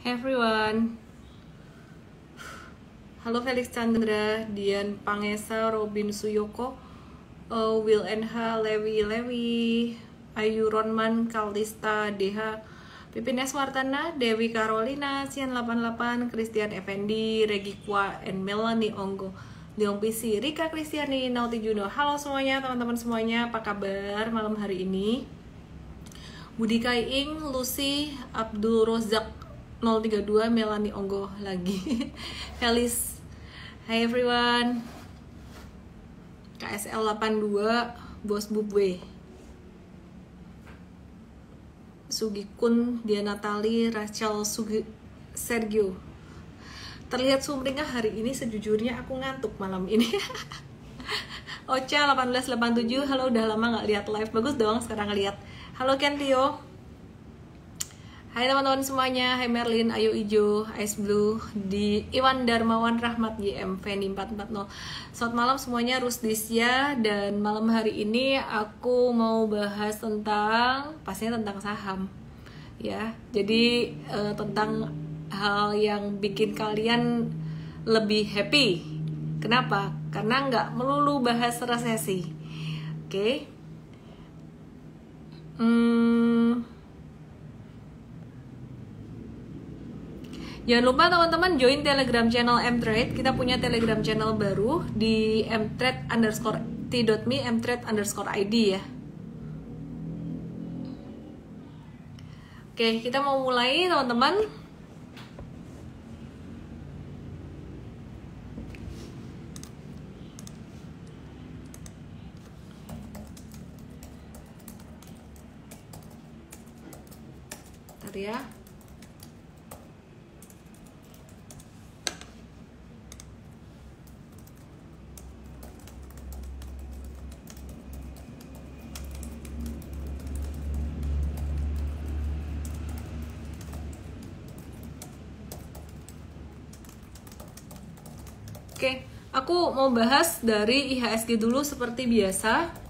Hey everyone. Halo Felix Chandra, Dian Pangesa, Robin Suyoko, Will NH, Lewi, Ayu Ronman, Kalista, Deha, Pipin Eswartana, Dewi Carolina, Sian 88, Christian Effendi, Regikwa, and Melanie Onggo, Leong PC, Rika Kristiani, Nauti Juno. Halo semuanya, teman-teman semuanya, apa kabar malam hari ini? Budi Kaiing, Lucy, Abdul Rozak 032, Melanie Onggo lagi. Felis, hi everyone. KSL 82, Bos Bubwe, Sugi Kun, Dia Natali, Rachel Sergio. Terlihat sumringah hari ini, sejujurnya aku ngantuk malam ini. Ocha 1887, halo, udah lama gak lihat live. Bagus dong sekarang lihat. Halo Kentio. Hai teman-teman semuanya, hai Merlin, Ayu Ijo, Ice Blue, di Iwan Darmawan Rahmat, YM, Feni 440. Selamat malam semuanya, Rusdisya. Dan malam hari ini aku mau bahas tentang, pastinya tentang saham ya. Jadi tentang hal yang bikin kalian lebih happy. Kenapa? Karena nggak melulu bahas resesi. Oke. Jangan lupa teman-teman join Telegram channel Mtrade. Kita punya Telegram channel baru di mtrade_t.me, mtrade_id ya. Oke, kita mau mulai teman-teman. Bentar ya. Oke, aku mau bahas dari IHSG dulu seperti biasa.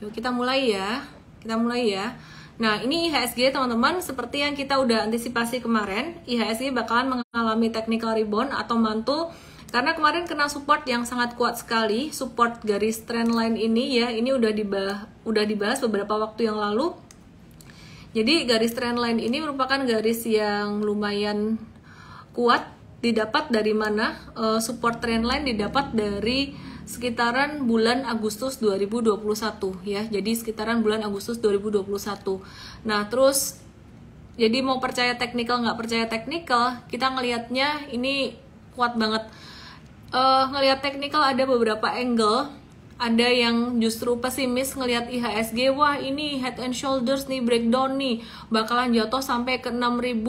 Yuk kita mulai ya. Nah, ini IHSG teman-teman, seperti yang kita udah antisipasi kemarin, IHSG bakalan mengalami technical rebound atau mantul karena kemarin kena support yang sangat kuat sekali, support garis trendline ini ya. Ini udah dibahas beberapa waktu yang lalu. Jadi garis trendline ini merupakan garis yang lumayan kuat. Didapat dari mana? Support trendline didapat dari sekitaran bulan Agustus 2021 ya. Jadi sekitaran bulan Agustus 2021. Nah, terus jadi mau percaya teknikal nggak percaya teknikal, kita ngelihatnya ini kuat banget. Ngelihat teknikal ada beberapa angle. Ada yang justru pesimis ngelihat IHSG, wah ini head and shoulders nih, breakdown nih, bakalan jatuh sampai ke 6.000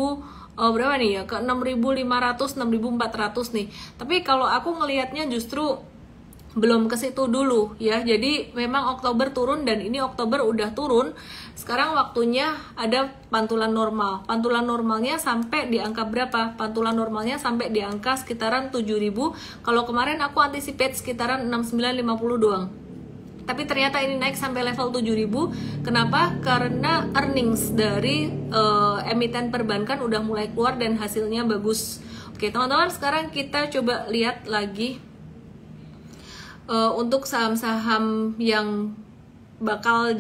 berapa nih ya? Ke 6.500, 6.400 nih. Tapi kalau aku ngelihatnya justru belum ke situ dulu ya. Jadi memang Oktober turun dan ini Oktober udah turun. Sekarang waktunya ada pantulan normal. Pantulan normalnya sampai di angka berapa? Pantulan normalnya sampai di angka sekitaran 7.000. Kalau kemarin aku anticipate sekitaran 6.950 doang. Tapi ternyata ini naik sampai level 7.000. Kenapa? Karena earnings dari emiten perbankan udah mulai keluar dan hasilnya bagus. Oke, teman-teman, sekarang kita coba lihat lagi untuk saham-saham yang bakal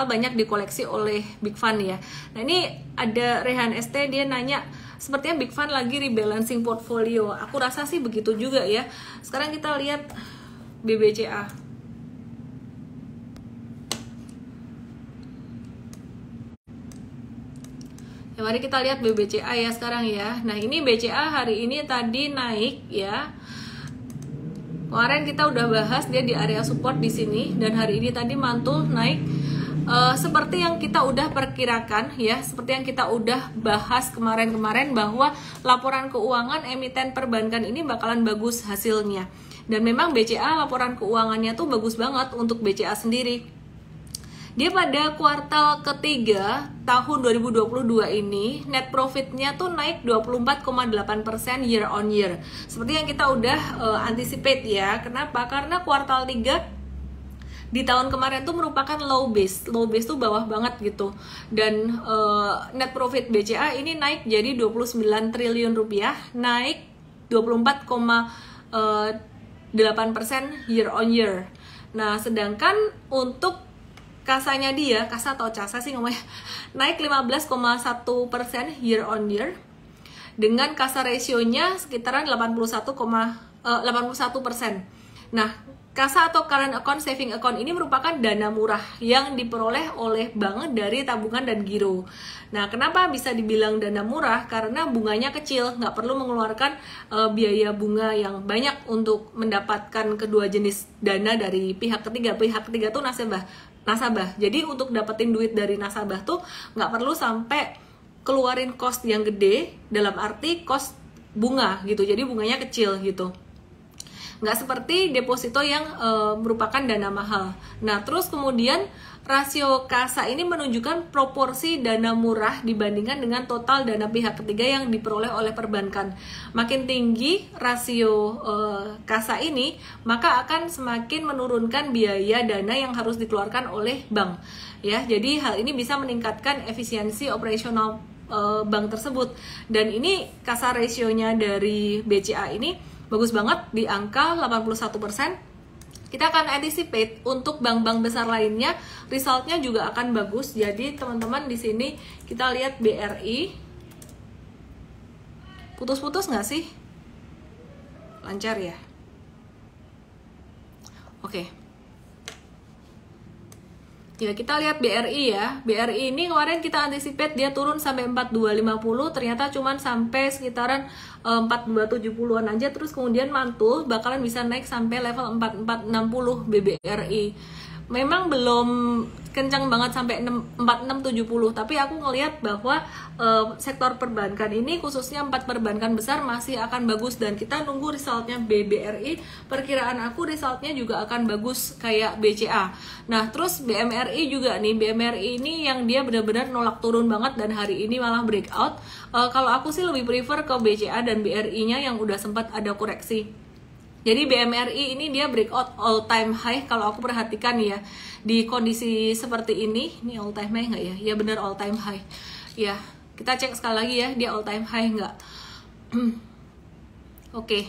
banyak dikoleksi oleh Big Fund ya. Nah, ini ada Rehan ST, dia nanya sepertinya Big Fund lagi rebalancing portfolio. Aku rasa sih begitu juga ya. Sekarang kita lihat BBCA. Ya, mari kita lihat BBCA ya sekarang ya. Nah, ini BCA hari ini tadi naik ya. Kemarin kita udah bahas dia di area support di sini dan hari ini tadi mantul naik seperti yang kita udah perkirakan ya, seperti yang kita udah bahas kemarin-kemarin bahwa laporan keuangan emiten perbankan ini bakalan bagus hasilnya. Dan memang BCA laporan keuangannya tuh bagus banget untuk BCA sendiri. Dia pada kuartal ketiga tahun 2022 ini net profitnya tuh naik 24,8% year on year. Seperti yang kita udah anticipate ya. Kenapa? Karena kuartal 3 di tahun kemarin tuh merupakan low base tuh bawah banget gitu. Dan net profit BCA ini naik jadi 29 triliun rupiah, naik 24,8% year on year. Nah, sedangkan untuk kasanya dia, kasa atau casa sih ngomongnya, naik 15,1% year on year dengan kasa rasionya sekitaran 81%. Nah, kasa atau current account, saving account ini merupakan dana murah yang diperoleh oleh bank dari tabungan dan giro. Nah, kenapa bisa dibilang dana murah? Karena bunganya kecil, nggak perlu mengeluarkan biaya bunga yang banyak untuk mendapatkan kedua jenis dana dari pihak ketiga. Pihak ketiga tuh nasabah. Jadi untuk dapetin duit dari nasabah tuh nggak perlu sampai keluarin cost yang gede, dalam arti cost bunga gitu. Jadi bunganya kecil gitu. Nggak seperti deposito yang merupakan dana mahal. Nah, terus kemudian rasio kasa ini menunjukkan proporsi dana murah dibandingkan dengan total dana pihak ketiga yang diperoleh oleh perbankan. Makin tinggi rasio kasa ini, maka akan semakin menurunkan biaya dana yang harus dikeluarkan oleh bank. Ya, jadi hal ini bisa meningkatkan efisiensi operasional bank tersebut. Dan ini kasa rasionya dari BCA ini bagus banget di angka 81%. Kita akan anticipate untuk bank-bank besar lainnya, resultnya juga akan bagus. Jadi teman-teman di sini kita lihat BRI. Putus-putus nggak sih? Lancar ya? Oke. Ya, kita lihat BRI ya. BRI ini kemarin kita anticipate dia turun sampai 4250, ternyata cuman sampai sekitaran 4270-an aja, terus kemudian mantul bakalan bisa naik sampai level 4460 BBRI. Memang belum kencang banget sampai 4670, tapi aku ngelihat bahwa sektor perbankan ini, khususnya 4 perbankan besar, masih akan bagus. Dan kita nunggu resultnya BBRI. Perkiraan aku resultnya juga akan bagus kayak BCA. Nah, terus BMRI juga nih. BMRI ini yang dia benar-benar nolak turun banget dan hari ini malah breakout. Kalau aku sih lebih prefer ke BCA dan BRI-nya yang udah sempat ada koreksi. Jadi BMRI ini dia breakout all time high kalau aku perhatikan ya. Di kondisi seperti ini all time high nggak ya? Ya bener all time high. Ya, kita cek sekali lagi ya, dia all time high nggak? Oke.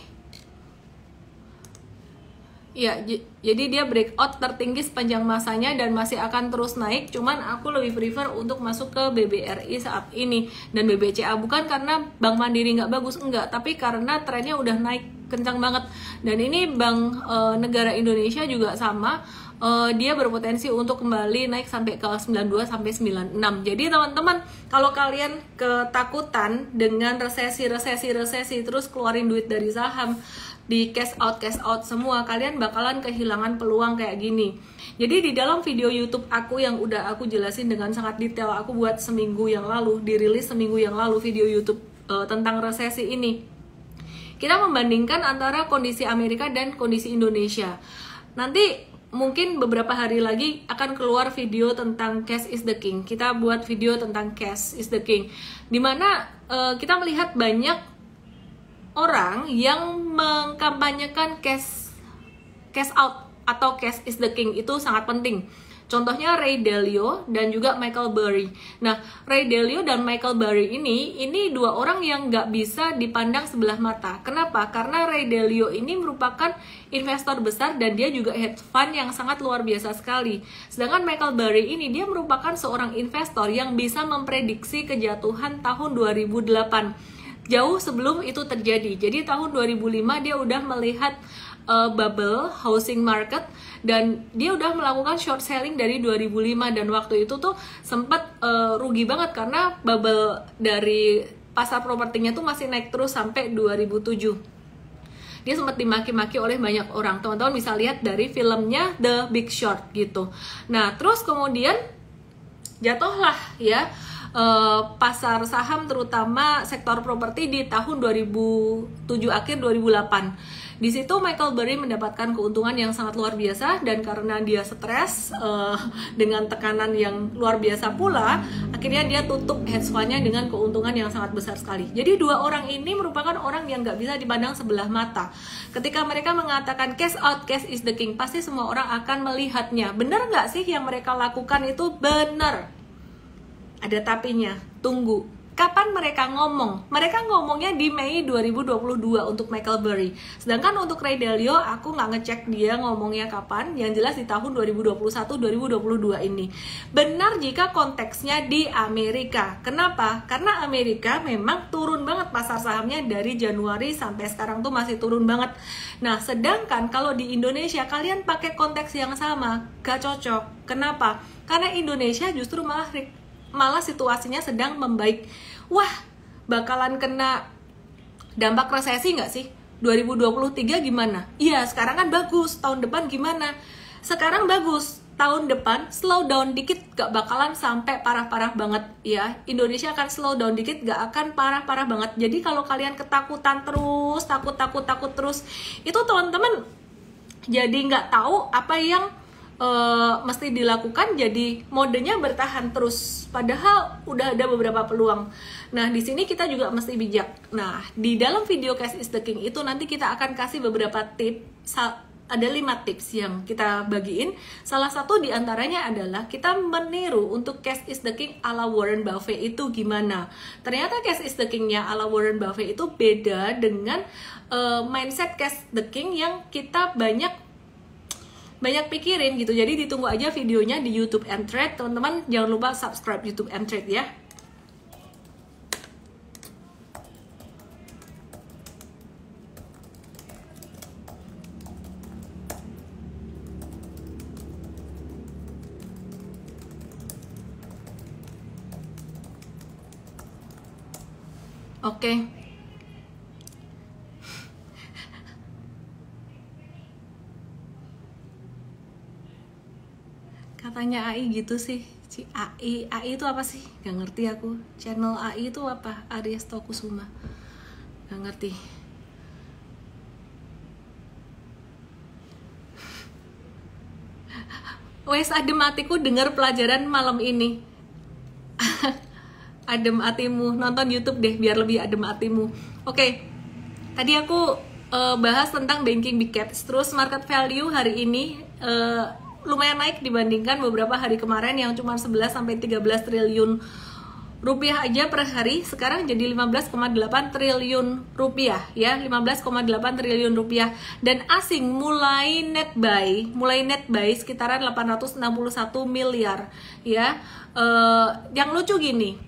Ya, jadi dia breakout tertinggi sepanjang masanya dan masih akan terus naik. Cuman aku lebih prefer untuk masuk ke BBRI saat ini dan BBCA, bukan karena Bank Mandiri nggak bagus, enggak, tapi karena trennya udah naik kencang banget. Dan ini Bank Negara Indonesia juga sama, dia berpotensi untuk kembali naik sampai ke 92 sampai 96. Jadi teman-teman, kalau kalian ketakutan dengan resesi terus keluarin duit dari saham, di cash out semua, kalian bakalan kehilangan peluang kayak gini. Jadi di dalam video YouTube aku yang udah aku jelasin dengan sangat detail, aku buat seminggu yang lalu, dirilis seminggu yang lalu video YouTube tentang resesi ini. Kita membandingkan antara kondisi Amerika dan kondisi Indonesia. Nanti mungkin beberapa hari lagi akan keluar video tentang cash is the king. Kita buat video tentang cash is the king, dimana kita melihat banyak orang yang mengkampanyekan cash out atau cash is the king itu sangat penting. Contohnya Ray Dalio dan juga Michael Burry. Nah, Ray Dalio dan Michael Burry ini dua orang yang nggak bisa dipandang sebelah mata. Kenapa? Karena Ray Dalio ini merupakan investor besar dan dia juga hedge fund yang sangat luar biasa sekali. Sedangkan Michael Burry ini dia merupakan seorang investor yang bisa memprediksi kejatuhan tahun 2008. Jauh sebelum itu terjadi. Jadi tahun 2005 dia udah melihat bubble housing market dan dia udah melakukan short selling dari 2005, dan waktu itu tuh sempat rugi banget karena bubble dari pasar propertinya tuh masih naik terus sampai 2007. Dia sempat dimaki-maki oleh banyak orang. Teman-teman bisa lihat dari filmnya The Big Short gitu. Nah, terus kemudian jatuhlah ya pasar saham terutama sektor properti di tahun 2007 akhir 2008. Di situ Michael Burry mendapatkan keuntungan yang sangat luar biasa, dan karena dia stres dengan tekanan yang luar biasa pula, akhirnya dia tutup hedge fund-nya dengan keuntungan yang sangat besar sekali. Jadi dua orang ini merupakan orang yang nggak bisa dipandang sebelah mata. Ketika mereka mengatakan cash out, cash is the king, pasti semua orang akan melihatnya. Benar nggak sih yang mereka lakukan itu benar? Ada tapinya, tunggu. Kapan mereka ngomong? Mereka ngomongnya di Mei 2022 untuk Michael Burry. Sedangkan untuk Ray Dalio, aku nggak ngecek dia ngomongnya kapan. Yang jelas di tahun 2021-2022 ini. Benar jika konteksnya di Amerika. Kenapa? Karena Amerika memang turun banget pasar sahamnya dari Januari sampai sekarang tuh masih turun banget. Nah, sedangkan kalau di Indonesia kalian pakai konteks yang sama, gak cocok. Kenapa? Karena Indonesia justru malah situasinya sedang membaik. Wah, bakalan kena dampak resesi nggak sih? 2023 gimana? Iya, sekarang kan bagus. Tahun depan gimana? Sekarang bagus. Tahun depan slow down dikit, gak bakalan sampai parah-parah banget ya. Indonesia akan slow down dikit, gak akan parah-parah banget. Jadi kalau kalian ketakutan terus, takut terus, itu teman-teman jadi nggak tahu apa yang mesti dilakukan, jadi modenya bertahan terus padahal udah ada beberapa peluang. Nah, di sini kita juga mesti bijak. Nah, di dalam video Cash is the King itu nanti kita akan kasih beberapa tips. Ada 5 tips yang kita bagiin. Salah satu diantaranya adalah kita meniru untuk Cash is the King ala Warren Buffett itu gimana. Ternyata Cash is the King-nya ala Warren Buffett itu beda dengan mindset Cash the King yang kita banyak pikirin gitu. Jadi ditunggu aja videonya di YouTube and Trade. Teman-teman jangan lupa subscribe YouTube and Trade ya. Oke. Katanya AI gitu sih. AI itu apa sih? Gak ngerti aku. Channel AI itu apa? Aries Tokusuma. Gak ngerti. Wes adem hatiku denger pelajaran malam ini. Adem hatimu, nonton YouTube deh biar lebih adem hatimu. Oke. Tadi aku bahas tentang banking big caps. Terus market value hari ini lumayan naik dibandingkan beberapa hari kemarin yang cuma 11-13 triliun rupiah aja per hari. Sekarang jadi 15,8 triliun rupiah ya, 15,8 triliun rupiah. Dan asing mulai net buy sekitaran 861 miliar ya. Yang lucu gini,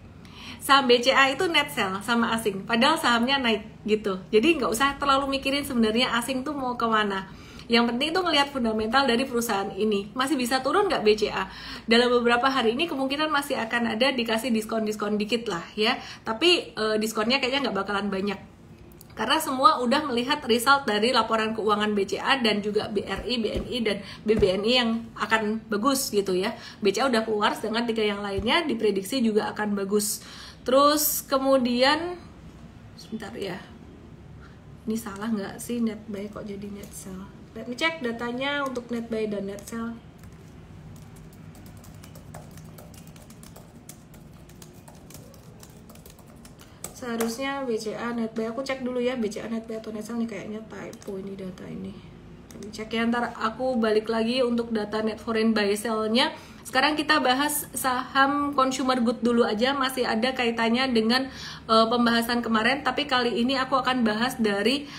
saham BCA itu net sell sama asing, padahal sahamnya naik gitu. Jadi nggak usah terlalu mikirin sebenarnya asing tuh mau kemana. Yang penting itu ngelihat fundamental dari perusahaan ini. Masih bisa turun nggak BCA? Dalam beberapa hari ini kemungkinan masih akan ada dikasih diskon-diskon dikit lah ya. Tapi diskonnya kayaknya nggak bakalan banyak. Karena semua udah melihat result dari laporan keuangan BCA dan juga BRI, BNI, dan BBNI yang akan bagus gitu ya. BCA udah keluar, sedangkan 3 yang lainnya diprediksi juga akan bagus. Terus kemudian, sebentar ya. Ini salah nggak sih net buy kok jadi net sell? Let me cek datanya untuk net buy dan net sell. Seharusnya BCA net buy, aku cek dulu ya BCA net buy atau net sell nih, kayaknya typo ini data ini. Let me cek ya, ntar aku balik lagi untuk data net foreign buy sell-nya. Sekarang kita bahas saham consumer good dulu aja, masih ada kaitannya dengan pembahasan kemarin, tapi kali ini aku akan bahas dari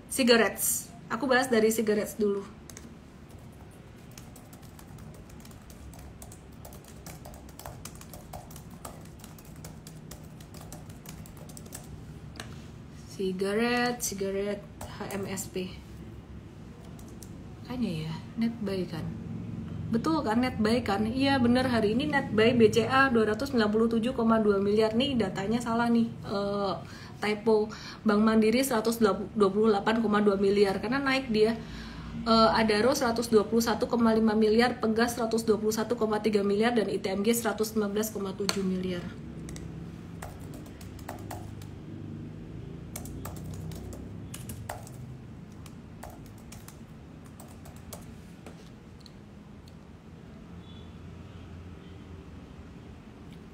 cigarettes. Aku bahas dari cigarettes dulu. Cigarette HMSP. Kayaknya ya, net buy kan. Betul kan, net buy kan? Iya bener, hari ini net buy BCA 297,2 miliar. Nih datanya salah nih, typo. Bank Mandiri 128,2 miliar karena naik dia. Adaro 121,5 miliar, Pegas 121,3 miliar, dan ITMG 119,7 miliar.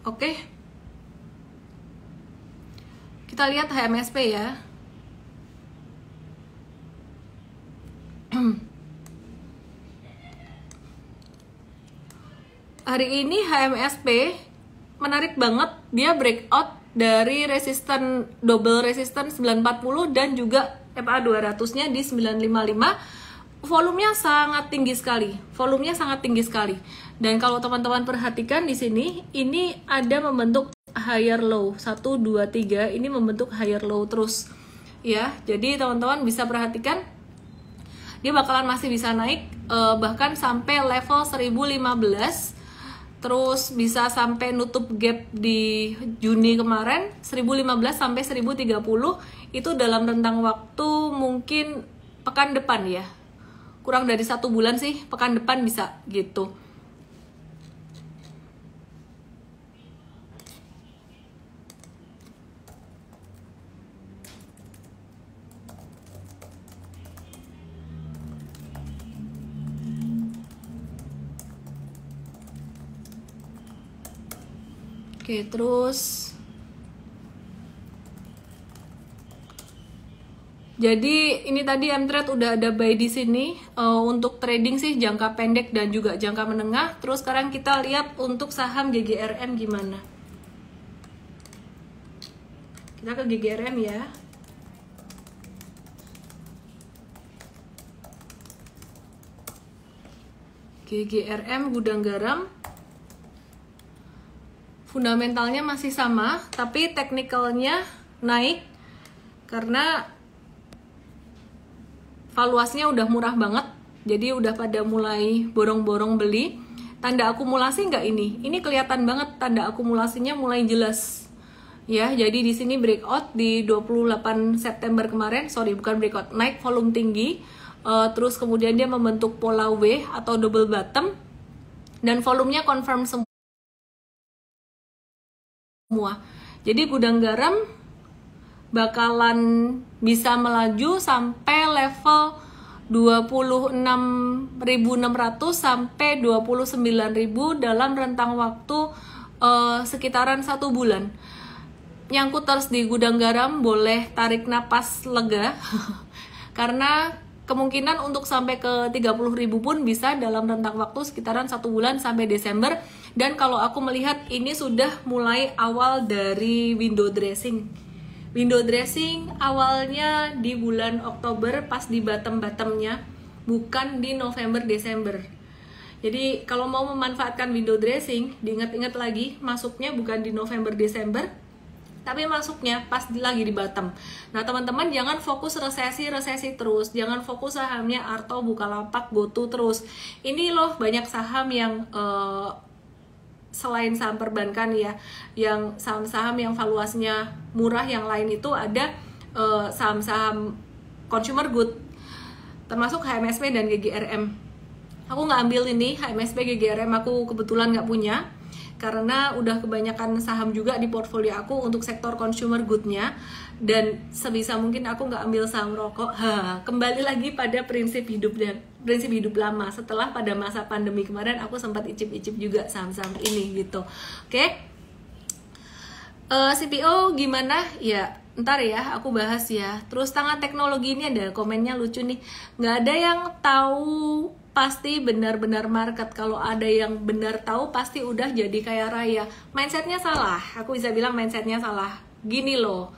Oke, kita lihat HMSP ya. Hari ini HMSP menarik banget, dia breakout dari resisten, double resisten 940 dan juga MA 200-nya di 955. Volumenya sangat tinggi sekali. Dan kalau teman-teman perhatikan di sini, ini ada membentuk higher low 1 2 3, ini membentuk higher low terus. Ya, jadi teman-teman bisa perhatikan dia bakalan masih bisa naik bahkan sampai level 1015. Terus bisa sampai nutup gap di Juni kemarin 1015 sampai 1030, itu dalam rentang waktu mungkin pekan depan ya, kurang dari 1 bulan sih, pekan depan bisa gitu. Oke, terus jadi ini tadi mTrade udah ada buy di sini. Untuk trading sih jangka pendek dan juga jangka menengah. Terus sekarang kita lihat untuk saham GGRM gimana. Kita ke GGRM ya. GGRM gudang garam. Fundamentalnya masih sama, tapi teknikalnya naik karena valuasinya udah murah banget. Jadi udah pada mulai borong-borong beli. Tanda akumulasi nggak ini? Ini kelihatan banget tanda akumulasinya mulai jelas. Ya, jadi di sini breakout di 28 September kemarin, bukan breakout, naik volume tinggi. Terus kemudian dia membentuk pola W atau double bottom dan volumenya confirm semua. Jadi gudang garam bakalan bisa melaju sampai level 26.600 sampai 29.000 dalam rentang waktu sekitaran 1 bulan. Nyangkut terus di gudang garam, boleh tarik napas lega karena kemungkinan untuk sampai ke 30.000 pun bisa dalam rentang waktu sekitaran 1 bulan sampai Desember. Dan kalau aku melihat ini sudah mulai awal dari window dressing. Window dressing awalnya di bulan Oktober pas di bottom-bottomnya, bukan di November-Desember. Jadi kalau mau memanfaatkan window dressing, diingat-ingat lagi masuknya bukan di November-Desember, tapi masuknya pas lagi di bottom. Nah teman-teman jangan fokus resesi terus, jangan fokus sahamnya Arto, Bukalapak, GoTo terus. Ini loh banyak saham yang selain saham perbankan ya, yang saham-saham yang valuasinya murah yang lain itu ada saham-saham consumer good, termasuk HMSP dan GGRM. Aku nggak ambil ini HMSP, GGRM aku kebetulan nggak punya karena udah kebanyakan saham juga di portfolio aku untuk sektor consumer good-nya, dan sebisa mungkin aku nggak ambil saham rokok. Kembali lagi pada prinsip hidup lama. Setelah pada masa pandemi kemarin aku sempat icip-icip juga saham-saham ini gitu. Oke. CPO gimana? Ya, ntar ya aku bahas ya. Terus tangan teknologi ini ada komennya lucu nih. Nggak ada yang tahu pasti benar-benar market. Kalau ada yang benar tahu pasti udah jadi kaya raya. Mindsetnya salah. Aku bisa bilang mindsetnya salah. Gini loh,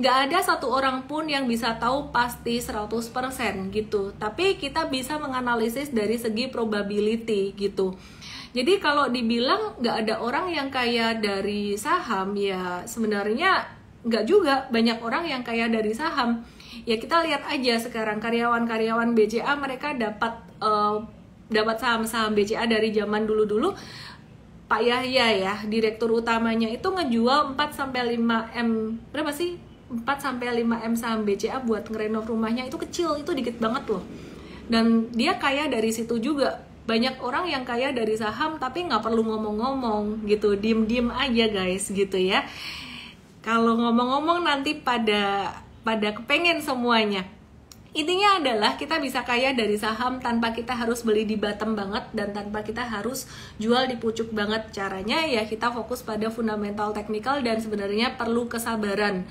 nggak ada satu orang pun yang bisa tahu pasti 100% gitu. Tapi kita bisa menganalisis dari segi probability gitu. Jadi kalau dibilang nggak ada orang yang kaya dari saham, ya sebenarnya nggak juga. Banyak orang yang kaya dari saham. Ya kita lihat aja sekarang karyawan-karyawan BCA mereka dapat saham-saham BCA dari zaman dulu-dulu. Pak Yahya ya, direktur utamanya itu ngejual 4-5 M, berapa sih? 4-5 M saham BCA buat ngerenov rumahnya. Itu kecil, itu dikit banget loh. dan dia kaya dari situ juga. Banyak orang yang kaya dari saham tapi nggak perlu ngomong-ngomong gitu, diem-diem aja guys gitu ya. Kalau ngomong-ngomong nanti pada kepengen semuanya. Intinya adalah kita bisa kaya dari saham tanpa kita harus beli di bottom banget dan tanpa kita harus jual di pucuk banget. Caranya ya kita fokus pada fundamental teknikal dan sebenarnya perlu kesabaran.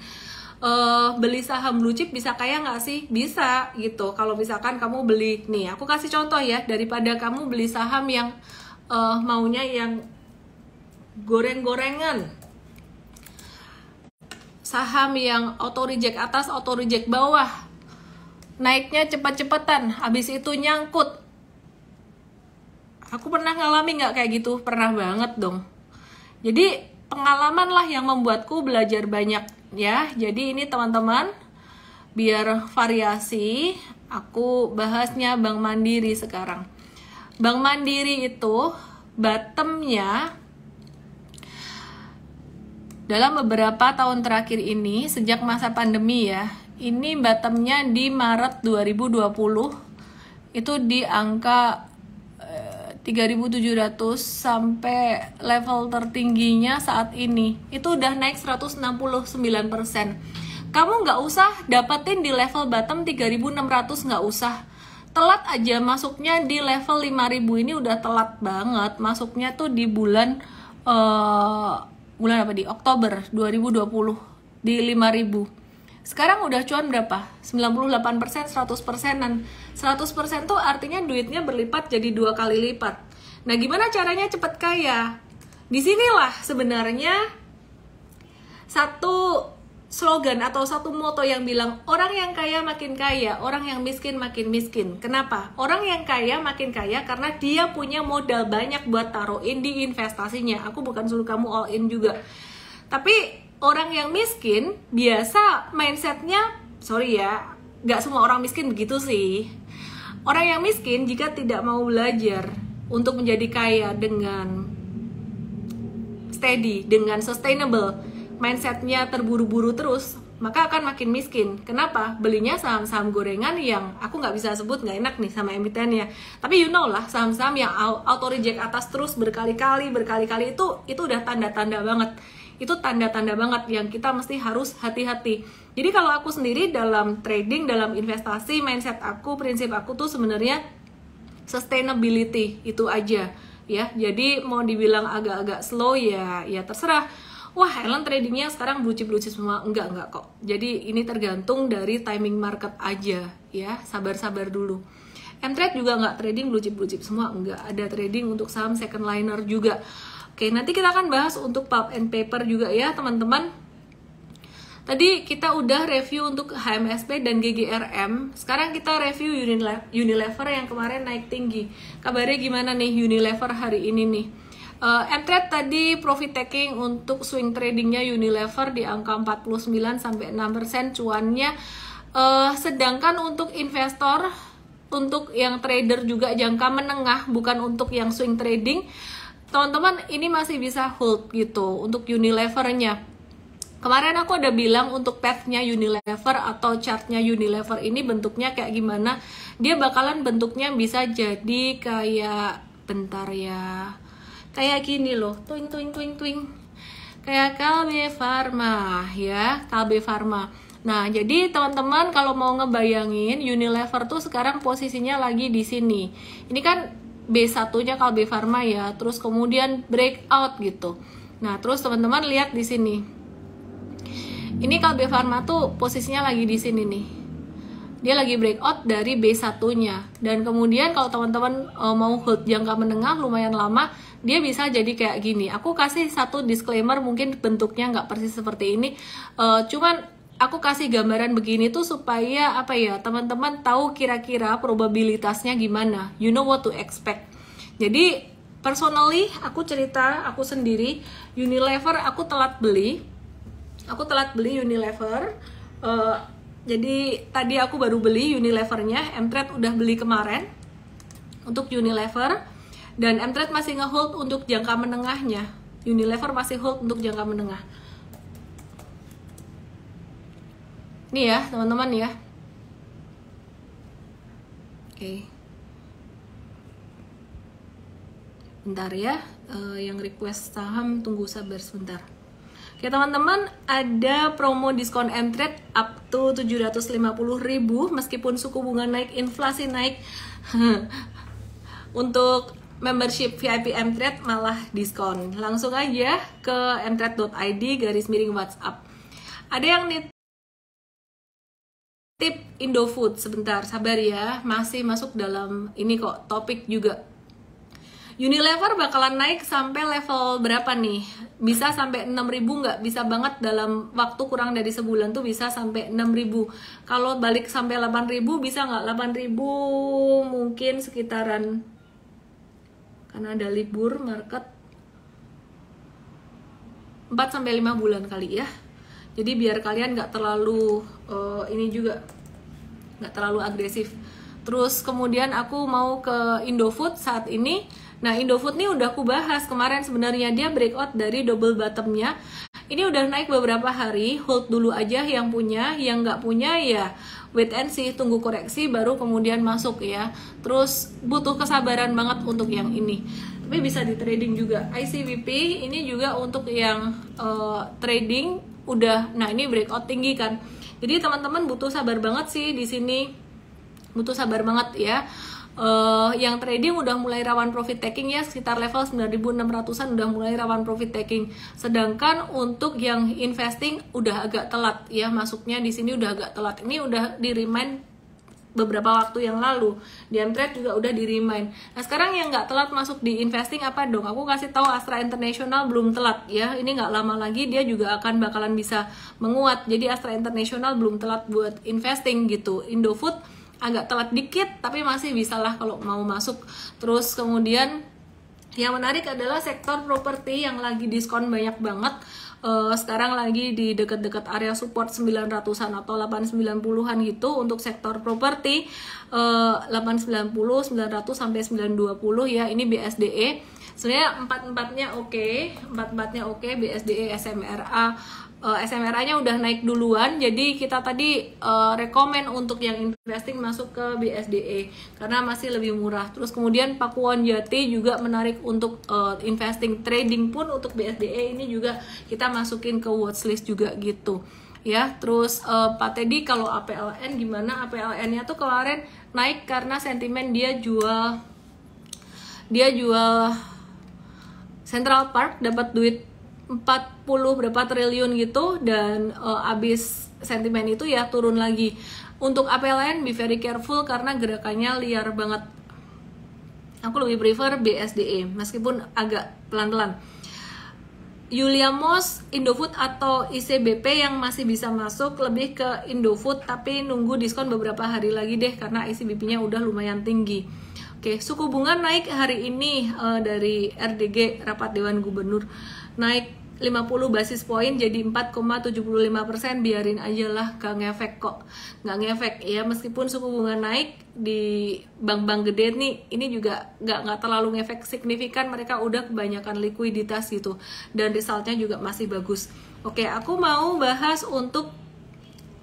Beli saham blue chip bisa kaya nggak sih? Bisa gitu. Kalau misalkan kamu beli, nih aku kasih contoh ya, daripada kamu beli saham yang maunya yang goreng-gorengan, saham yang auto reject atas, auto reject bawah, naiknya cepet-cepetan, habis itu nyangkut. Aku pernah ngalami nggak kayak gitu? Pernah banget dong. Jadi pengalaman lah yang membuatku belajar banyak ya. Jadi ini teman-teman, biar variasi, aku bahasnya Bank Mandiri sekarang. Bank Mandiri itu bottomnya dalam beberapa tahun terakhir ini, sejak masa pandemi ya, ini bottomnya di Maret 2020 itu di angka 3.700 sampai level tertingginya saat ini itu udah naik 169%. Kamu nggak usah dapetin di level bottom 3.600, nggak usah. Telat aja masuknya di level 5.000 ini udah telat banget. Masuknya tuh di bulan apa, di Oktober 2020 di 5.000. Sekarang udah cuan berapa? 98%, 100%-an. 100% tuh artinya duitnya berlipat jadi 2 kali lipat. Nah, gimana caranya cepet kaya? Disinilah sebenarnya satu slogan atau satu moto yang bilang orang yang kaya makin kaya, orang yang miskin makin miskin. Kenapa? Orang yang kaya makin kaya karena dia punya modal banyak buat taruhin di investasinya. Aku bukan suruh kamu all in juga. Tapi orang yang miskin biasa mindsetnya, sorry ya, gak semua orang miskin begitu sih. Orang yang miskin jika tidak mau belajar untuk menjadi kaya dengan steady, dengan sustainable, mindsetnya terburu-buru terus, maka akan makin miskin. Kenapa? Belinya saham-saham gorengan yang aku nggak bisa sebut, nggak enak nih sama emitennya. Tapi you know lah, saham-saham yang auto reject atas terus berkali-kali itu udah tanda-tanda banget. Itu tanda-tanda banget yang kita mesti harus hati-hati. Jadi kalau aku sendiri dalam trading, dalam investasi, mindset aku, prinsip aku tuh sebenarnya sustainability itu aja ya. Jadi mau dibilang agak-agak slow ya terserah. Wah, Ellen tradingnya sekarang blue chip semua. Enggak kok. Jadi ini tergantung dari timing market aja ya. Sabar-sabar dulu. M-Trade juga nggak trading blue chip semua. Enggak, ada trading untuk saham second liner juga. Oke, nanti kita akan bahas untuk pulp and paper juga ya teman-teman. Tadi kita udah review untuk HMSP dan GGRM. Sekarang kita review Unilever yang kemarin naik tinggi. Kabarnya gimana nih Unilever hari ini nih? M-Trade tadi profit taking untuk swing tradingnya Unilever di angka 49 sampai 6% cuannya. Sedangkan untuk investor, untuk yang trader juga jangka menengah, bukan untuk yang swing trading, teman-teman ini masih bisa hold gitu untuk Unilevernya. Kemarin aku ada bilang untuk path-nya Unilever atau chart-nya Unilever ini bentuknya kayak gimana. Dia bakalan bentuknya bisa jadi kayak, bentar ya, kayak gini loh, twing. Kayak Kalbe Pharma ya, Kalbe Pharma. Nah, jadi teman-teman kalau mau ngebayangin Unilever tuh sekarang posisinya lagi di sini. Ini kan B1-nya Kalbe Pharma ya, terus kemudian breakout gitu. Nah, terus teman-teman lihat di sini. Ini Kalbe Pharma tuh posisinya lagi di sini nih. Dia lagi breakout dari B1-nya. Dan kemudian kalau teman-teman mau hold jangka menengah lumayan lama, dia bisa jadi kayak gini. Aku kasih satu disclaimer, mungkin bentuknya nggak persis seperti ini. Cuman aku kasih gambaran begini tuh supaya apa ya, teman-teman tahu kira-kira probabilitasnya gimana. You know what to expect. Jadi personally aku cerita aku sendiri, Unilever aku telat beli. Unilever. Jadi tadi aku baru beli Unilevernya. M-Trade udah beli kemarin untuk Unilever. Dan M-Trade masih nge-hold untuk jangka menengahnya. Unilever masih hold untuk jangka menengah. Nih ya teman-teman ya. Oke. Bentar ya, yang request saham tunggu sabar sebentar. Oke teman-teman, ada promo diskon Mtrade up to 750.000 meskipun suku bunga naik, inflasi naik. Untuk membership VIP Mtrade malah diskon. Langsung aja ke mtrade.id/WhatsApp. Ada yang nitip Indofood, sebentar sabar ya, masih masuk dalam ini kok, topik juga. Unilever bakalan naik sampai level berapa nih? Bisa sampai 6.000 nggak? Bisa banget, dalam waktu kurang dari sebulan tuh bisa sampai 6.000. Kalau balik sampai 8.000 bisa nggak? 8.000 mungkin sekitaran, karena ada libur market, 4-5 bulan kali ya. Jadi biar kalian nggak terlalu ini juga, nggak terlalu agresif. Terus kemudian aku mau ke Indofood saat ini. Nah, Indofood nih udah aku bahas kemarin, sebenarnya dia breakout dari double bottomnya. Ini udah naik beberapa hari, hold dulu aja yang punya, yang nggak punya ya wait and see, tunggu koreksi baru kemudian masuk ya. Terus butuh kesabaran banget untuk yang ini. Tapi bisa di trading juga. ICBP ini juga untuk yang trading udah, nah ini breakout tinggi kan. Jadi teman-teman butuh sabar banget sih di sini. Butuh sabar banget ya. Yang trading udah mulai rawan profit taking ya, sekitar level 9.600-an udah mulai rawan profit taking. Sedangkan untuk yang investing udah agak telat ya, masuknya di sini udah agak telat. Ini udah di remind beberapa waktu yang lalu, di Mtrade juga udah di remind. Nah sekarang yang nggak telat masuk di investing apa dong? Aku kasih tahu Astra International belum telat ya, ini nggak lama lagi dia juga akan bakalan bisa menguat. Jadi Astra International belum telat buat investing gitu. Indofood agak telat dikit tapi masih bisa lah kalau mau masuk. Terus kemudian yang menarik adalah sektor properti yang lagi diskon banyak banget. Sekarang lagi di dekat-dekat area support 900-an atau 890-an gitu untuk sektor properti, 890, 900 sampai 920 ya. Ini BSDE. Sebenarnya empat-empatnya oke, BSDE, SMRA. SMRA-nya udah naik duluan, jadi kita tadi rekomen untuk yang investing masuk ke BSDE karena masih lebih murah. Terus kemudian Pakuwon Jati juga menarik untuk investing, trading pun untuk BSDE ini juga kita masukin ke watchlist juga gitu ya. Terus Pak Teddy, kalau APLN gimana? APLN-nya tuh kemarin naik karena sentimen dia jual Central Park, dapat duit 40 berapa triliun gitu, dan abis sentimen itu ya turun lagi. Untuk APLN be very careful karena gerakannya liar banget. Aku lebih prefer BSDE meskipun agak pelan-pelan. Yulia Mos, Indofood atau ICBP yang masih bisa masuk, lebih ke Indofood tapi nunggu diskon beberapa hari lagi deh karena ICBP-nya udah lumayan tinggi. Oke, suku bunga naik hari ini dari RDG, Rapat Dewan Gubernur, naik 50 basis poin jadi 4,75%. Biarin aja lah, gak ngefek kok, gak ngefek ya. Meskipun suku bunga naik di bank-bank gede nih, ini juga gak terlalu ngefek signifikan. Mereka udah kebanyakan likuiditas gitu, dan resultnya juga masih bagus. Oke, aku mau bahas untuk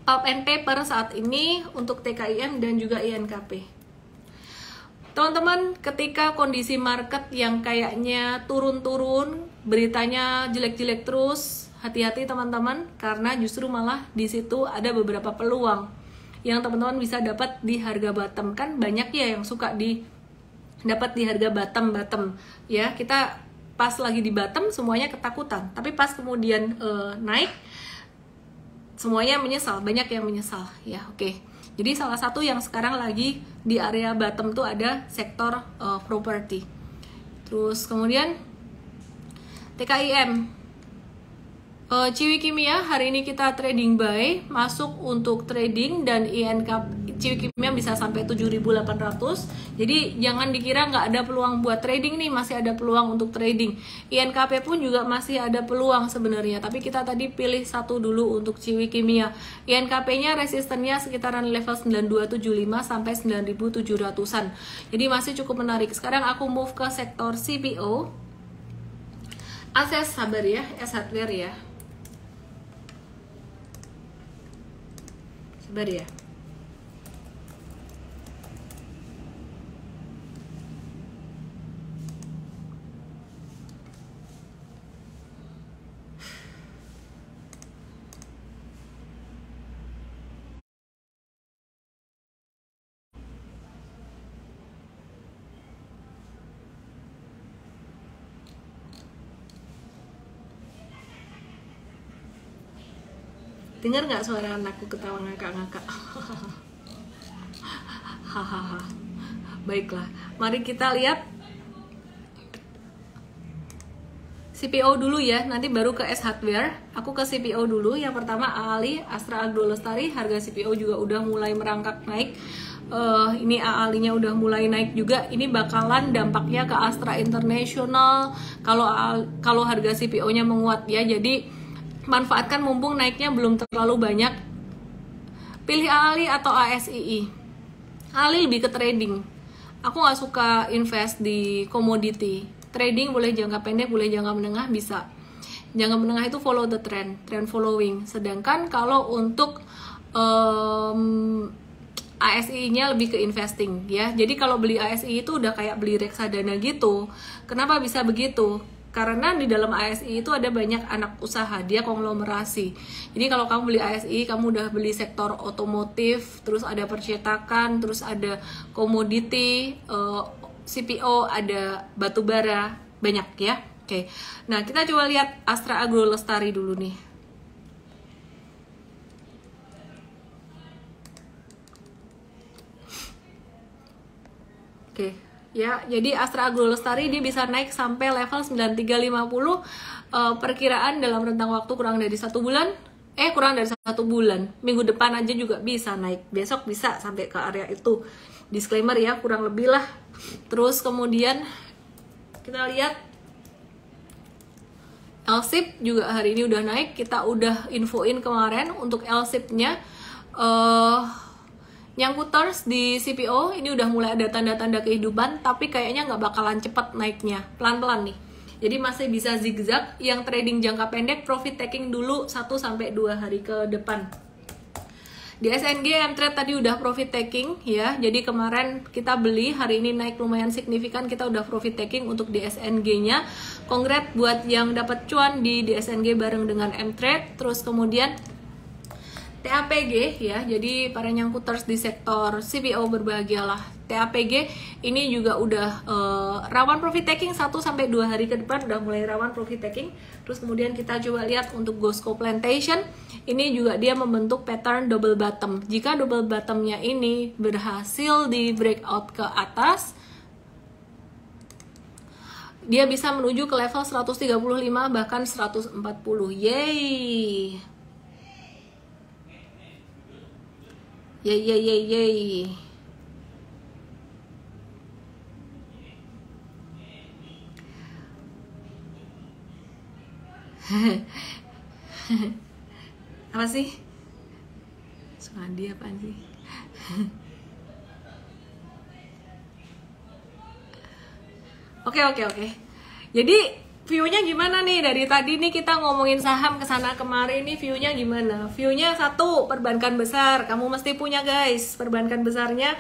pulp and paper saat ini, untuk TKIM dan juga INKP. Teman-teman, ketika kondisi market yang kayaknya turun-turun, beritanya jelek-jelek terus, hati-hati teman-teman, karena justru malah di situ ada beberapa peluang yang teman-teman bisa dapat di harga bottom. Kan banyak ya yang suka dapat di harga bottom ya. Kita pas lagi di bottom semuanya ketakutan, tapi pas kemudian naik semuanya menyesal, banyak yang menyesal ya. Oke. Jadi salah satu yang sekarang lagi di area bottom tuh ada sektor property. Terus kemudian TKIM, Ciwi Kimia hari ini kita trading buy, masuk untuk trading, dan INK Ciwi Kimia bisa sampai 7.800. Jadi jangan dikira nggak ada peluang buat trading nih, masih ada peluang untuk trading. INKP pun juga masih ada peluang sebenarnya, tapi kita tadi pilih satu dulu untuk Ciwi Kimia. INKP-nya resistennya sekitaran level 9275 sampai 9.700-an. Jadi masih cukup menarik. Sekarang aku move ke sektor CPO. Akses, sabar ya, S Hardware ya. Sabar ya. Dengar nggak suara anakku ketawa ngakak-ngakak? Hahaha. Baiklah, mari kita lihat CPO dulu ya, nanti baru ke S Hardware. Aku ke CPO dulu. Yang pertama AALI, Astra Agro Lestari, harga CPO juga udah mulai merangkak naik. Ini AALI-nya udah mulai naik juga. Ini bakalan dampaknya ke Astra International kalau harga CPO-nya menguat ya. Jadi manfaatkan mumpung naiknya belum terlalu banyak. Pilih AALI atau ASII. AALI lebih ke trading. Aku nggak suka invest di komoditi. Trading boleh jangka pendek, boleh jangka menengah, bisa. Jangka menengah itu follow the trend following. Sedangkan kalau untuk ASI-nya lebih ke investing ya. Jadi kalau beli ASI itu udah kayak beli reksadana gitu. Kenapa bisa begitu? Karena di dalam ASI itu ada banyak anak usaha, dia konglomerasi. Jadi kalau kamu beli ASI, kamu udah beli sektor otomotif, terus ada percetakan, terus ada komoditi, CPO, ada batu bara, banyak ya. Oke. Nah, kita coba lihat Astra Agro Lestari dulu nih. Oke. Ya, jadi Astra Agro Lestari dia bisa naik sampai level 9350. Perkiraan dalam rentang waktu kurang dari 1 bulan. Kurang dari 1 bulan. Minggu depan aja juga bisa naik. Besok bisa sampai ke area itu. Disclaimer ya, kurang lebih lah. Terus kemudian kita lihat LSIP juga hari ini udah naik. Kita udah infoin kemarin untuk LSIP-nya. Nyangkuters di CPO ini udah mulai ada tanda-tanda kehidupan, tapi kayaknya nggak bakalan cepat naiknya, pelan-pelan nih. Jadi masih bisa zigzag. Yang trading jangka pendek profit taking dulu 1-2 hari ke depan. Di SNG M-Trade tadi udah profit taking ya. Jadi kemarin kita beli, hari ini naik lumayan signifikan, kita udah profit taking untuk di SNG-nya. Congrats buat yang dapat cuan di SNG bareng dengan M-Trade. Terus kemudian TAPG ya, jadi para nyangkuters di sektor CPO berbahagialah. TAPG ini juga udah rawan profit taking 1-2 hari ke depan, udah mulai rawan profit taking. Terus kemudian kita coba lihat untuk Gosco Plantation, ini juga dia membentuk pattern double bottom. Jika double bottomnya ini berhasil di breakout ke atas, dia bisa menuju ke level 135 bahkan 140. Yeay. Yeay. Apa sih? Sumandi apaan sih? Oke. Jadi view-nya gimana nih? Dari tadi nih kita ngomongin saham kesana kemari, nih view-nya gimana? View-nya 1, perbankan besar. Kamu mesti punya guys, perbankan besarnya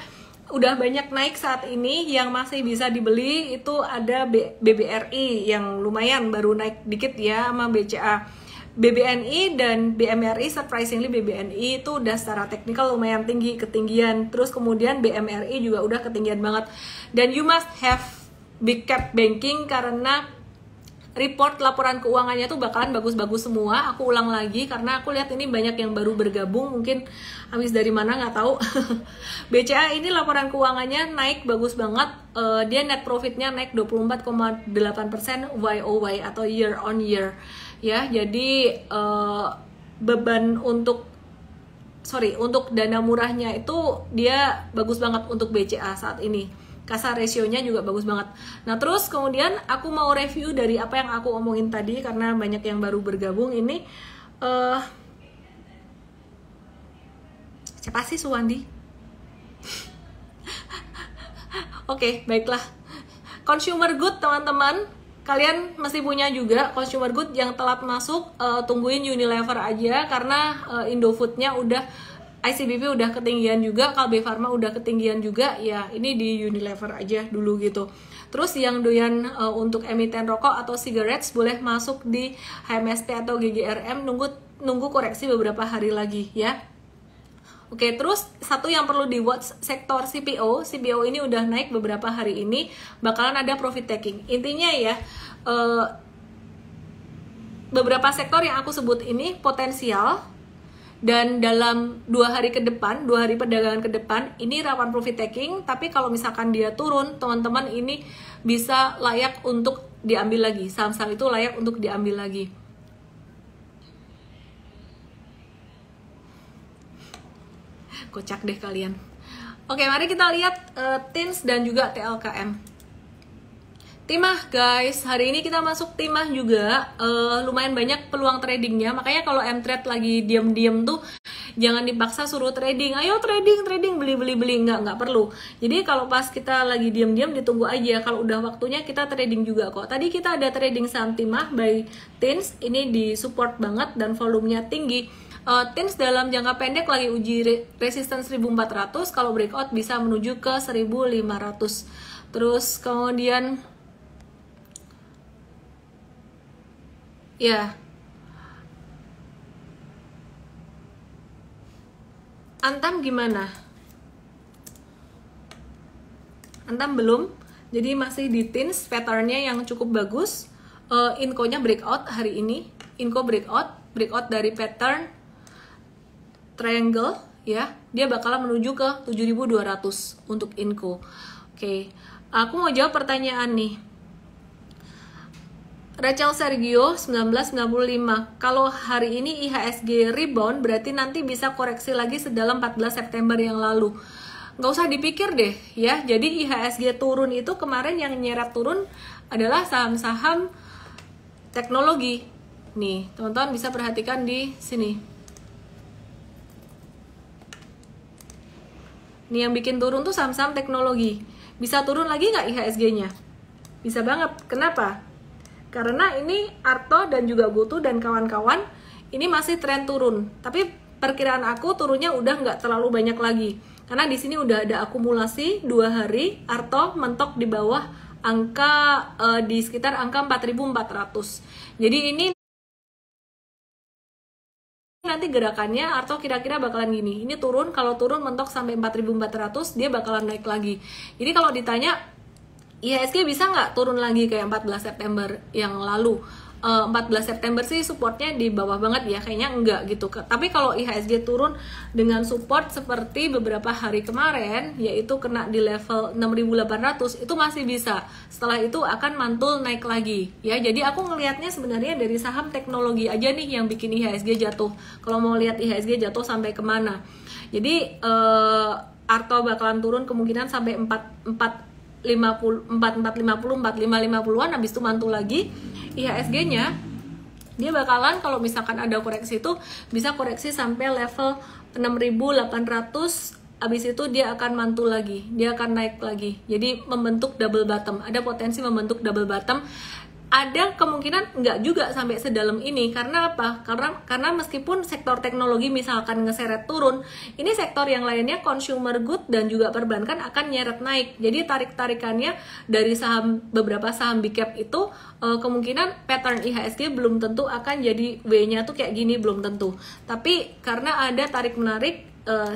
udah banyak naik saat ini. Yang masih bisa dibeli itu ada BBRI yang lumayan baru naik dikit ya, sama BCA. BBNI dan BMRI, surprisingly BBNI itu udah secara teknikal lumayan tinggi, ketinggian. Terus kemudian BMRI juga udah ketinggian banget. Dan you must have big cap banking karena report laporan keuangannya tuh bakalan bagus-bagus semua. Aku ulang lagi karena aku lihat ini banyak yang baru bergabung, mungkin habis dari mana nggak tahu. BCA ini laporan keuangannya naik bagus banget. Dia net profitnya naik 24,8% YOY atau year on year. Ya, jadi beban untuk dana murahnya itu dia bagus banget untuk BCA saat ini. Kasar rasionya juga bagus banget. Nah, terus kemudian aku mau review dari apa yang aku omongin tadi karena banyak yang baru bergabung ini. Siapa sih Suwandi? Oke, baiklah. Consumer good teman-teman. Kalian masih punya juga consumer good yang telat masuk, tungguin Unilever aja karena Indofood-nya udah, ICBP udah ketinggian juga, Kalbe Pharma udah ketinggian juga, ya ini di Unilever aja dulu gitu. Terus yang doyan untuk emiten rokok atau cigarettes boleh masuk di HMST atau GGRM, nunggu koreksi beberapa hari lagi ya. Oke, terus satu yang perlu di watch sektor CPO ini udah naik beberapa hari ini, bakalan ada profit taking. Intinya ya, beberapa sektor yang aku sebut ini potensial dan dalam 2 hari ke depan, 2 hari perdagangan ke depan ini rawan profit taking. Tapi kalau misalkan dia turun, teman-teman ini bisa layak untuk diambil lagi, saham-saham itu layak untuk diambil lagi. Kocak deh kalian. Oke, mari kita lihat TINS dan juga TLKM. Timah guys, hari ini kita masuk timah juga, lumayan banyak peluang tradingnya. Makanya kalau M-Trade lagi diem-diem tuh jangan dipaksa suruh trading, ayo trading, beli, nggak perlu. Jadi kalau pas kita lagi diem-diem ditunggu aja, kalau udah waktunya kita trading juga kok. Tadi kita ada trading saham timah by TINS, ini di support banget dan volumenya tinggi. TINS dalam jangka pendek lagi uji resistance 1400, kalau breakout bisa menuju ke 1500. Terus kemudian ya, Antam gimana? Antam belum, jadi masih di TINS, patternnya yang cukup bagus. Inco-nya breakout hari ini, Inco breakout dari pattern triangle ya, dia bakalan menuju ke 7200 untuk Inco. Oke, aku mau jawab pertanyaan nih. Rachel Sergio 1995, kalau hari ini IHSG rebound berarti nanti bisa koreksi lagi sedalam 14 September yang lalu. Nggak usah dipikir deh ya, jadi IHSG turun itu kemarin yang nyeret turun adalah saham-saham teknologi. Nih, teman-teman bisa perhatikan di sini. Nih yang bikin turun tuh saham-saham teknologi. Bisa turun lagi nggak IHSG-nya? Bisa banget. Kenapa? Karena ini Arto dan juga Goto dan kawan-kawan ini masih tren turun. Tapi perkiraan aku turunnya udah nggak terlalu banyak lagi. Karena di sini udah ada akumulasi 2 hari. Arto mentok di bawah angka di sekitar angka 4.400. Jadi ini nanti gerakannya Arto kira-kira bakalan gini. Ini turun, kalau turun mentok sampai 4.400 dia bakalan naik lagi. Jadi kalau ditanya IHSG bisa nggak turun lagi kayak 14 September yang lalu? 14 September sih supportnya di bawah banget ya, kayaknya enggak gitu. Tapi kalau IHSG turun dengan support seperti beberapa hari kemarin, yaitu kena di level 6.800, itu masih bisa. Setelah itu akan mantul naik lagi ya. Jadi aku ngelihatnya sebenarnya dari saham teknologi aja nih yang bikin IHSG jatuh. Kalau mau lihat IHSG jatuh sampai kemana, jadi Arto bakalan turun kemungkinan sampai 4550-an, habis itu mantul lagi. IHSG-nya dia bakalan kalau misalkan ada koreksi itu bisa koreksi sampai level 6.800, habis itu dia akan mantul lagi, dia akan naik lagi. Jadi membentuk double bottom, ada potensi membentuk double bottom. Ada kemungkinan nggak juga sampai sedalam ini. Karena apa? Karena meskipun sektor teknologi misalkan ngeseret turun, ini sektor yang lainnya consumer good dan juga perbankan akan nyeret naik. Jadi tarik-tarikannya dari beberapa saham big cap itu kemungkinan pattern IHSG belum tentu akan jadi W-nya tuh kayak gini, belum tentu. Tapi karena ada tarik-menarik,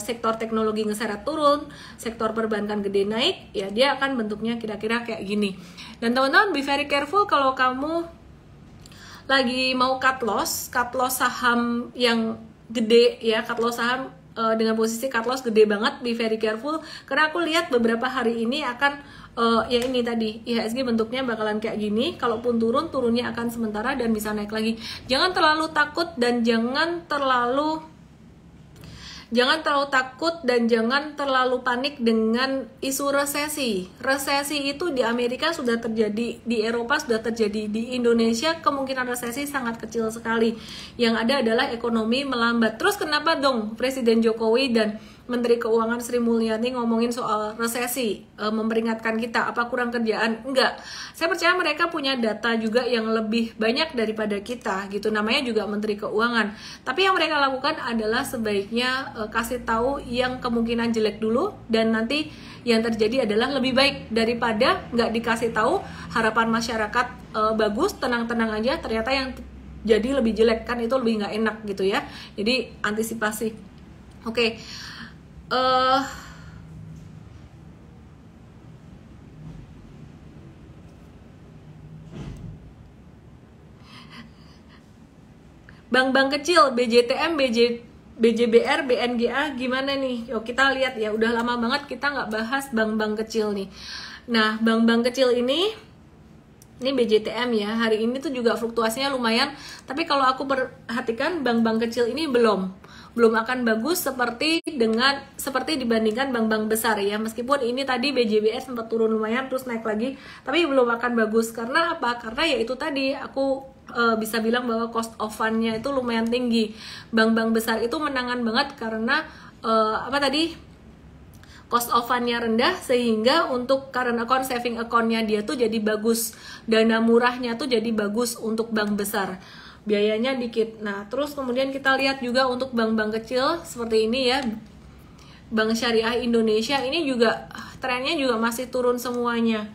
sektor teknologi ngeseret turun, sektor perbankan gede naik, ya dia akan bentuknya kira-kira kayak gini. Dan teman-teman be very careful kalau kamu lagi mau cut loss saham yang gede ya, cut loss saham dengan posisi cut loss gede banget, be very careful. Karena aku lihat beberapa hari ini akan ya ini tadi IHSG bentuknya bakalan kayak gini. Kalaupun turunnya akan sementara dan bisa naik lagi. Jangan terlalu takut dan jangan terlalu takut dan jangan terlalu panik dengan isu resesi. Resesi itu di Amerika sudah terjadi, di Eropa sudah terjadi, di Indonesia kemungkinan resesi sangat kecil sekali. Yang ada adalah ekonomi melambat. Terus kenapa dong Presiden Jokowi dan Menteri Keuangan Sri Mulyani ngomongin soal resesi, memperingatkan kita, apa kurang kerjaan? Enggak. Saya percaya mereka punya data juga yang lebih banyak daripada kita, gitu. Namanya juga Menteri Keuangan. Tapi yang mereka lakukan adalah sebaiknya kasih tahu yang kemungkinan jelek dulu, dan nanti yang terjadi adalah lebih baik daripada nggak dikasih tahu, harapan masyarakat bagus, tenang-tenang aja, ternyata yang jadi lebih jelek, kan itu lebih nggak enak gitu ya. Jadi antisipasi. Oke. Bank-bank kecil, BJTM, BJBR, BNGA gimana nih? Yuk kita lihat ya, udah lama banget kita nggak bahas bank-bank kecil nih. Nah, bank-bank kecil ini BJTM ya, hari ini tuh juga fluktuasinya lumayan. Tapi kalau aku perhatikan bank-bank kecil ini belum akan bagus seperti dibandingkan bank-bank besar ya. Meskipun ini tadi BJBR sempat turun lumayan terus naik lagi, tapi belum akan bagus. Karena apa? Karena ya itu tadi aku bisa bilang bahwa cost of fund-nya itu lumayan tinggi. Bank-bank besar itu menangan banget karena cost of fund-nya rendah, sehingga untuk current account, saving account-nya dia tuh jadi bagus. Dana murahnya tuh jadi bagus untuk bank besar. Biayanya dikit. Nah, terus kemudian kita lihat juga untuk bank-bank kecil seperti ini ya. Bank Syariah Indonesia ini juga trennya juga masih turun semuanya.